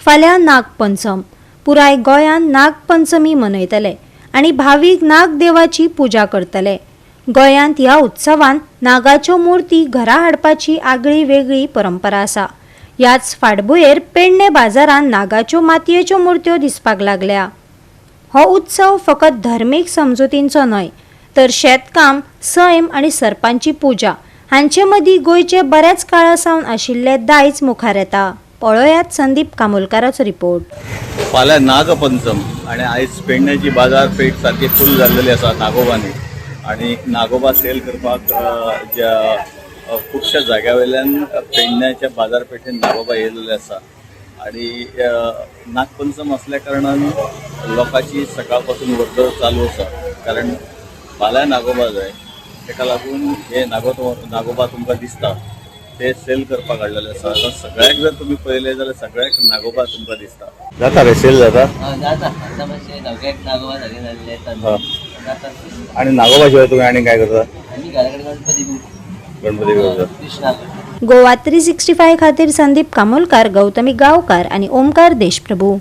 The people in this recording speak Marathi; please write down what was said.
फाल्यां नागपंचम पुराय गोंयांत नागपंचमी मनयतले आनी भावीक नागदेवाची पुजा करतले। गोंयांत ह्या उत्सवान नागाच्यो मुर्ती घरा हाडपाची आगळी वेगळी परंपरा आसा। ह्याच फाटभुंयेर पेडणे बाजारांत नागाच्यो मातयेच्यो मुर्त्यो दिसपाक लागल्या। हो उत्सव फकत धर्मीक समजुतींचो न्हय तर शेतकाम, सैम आनी सर्पांची पुजा हांचे मदीं गोंयचे बऱ्याच काळासावन आशिल्ले दायज मुखार येता। पळयात संदीप कामोलकाराचो रिपोर्ट। फाल्यां नागपंचम आनी आयज पेडण्याची बाजारपेठ सारकी फुल जाल्लेली आसा नागोबांनी आनी नागोबा सेल करपाक ज्या खुबश्या जाग्यावयल्यान पेडण्याच्या बाजारपेठेन नागोबा येयलेले आसा आनी नागपंचम असल्या कारणान लोकांची सकाळ पासून वर्दळ चालू आसा कारण फाल्यां नागोबा जाय तेका लागून हे नागोबा तुमकां दिसता ते सेल करपाक हाडलेले आसा। सगळ्याक जर तुमी पळयले जाल्यार सगळ्याक नागोबा तुमकां दिसता। जाता रे सेल जाता? जाता आता मातशे नव्याक नागोबा सगळे जाल्ले जाता। आणि नागोबा शिवाय तुम्ही आणि काय करता? आम्ही घराकडे गणपती करता कृष्णा। गोवा 365 खातीर संदीप कामोलकार, गौतमी गांवकार आनी ओमकार देशप्रभू।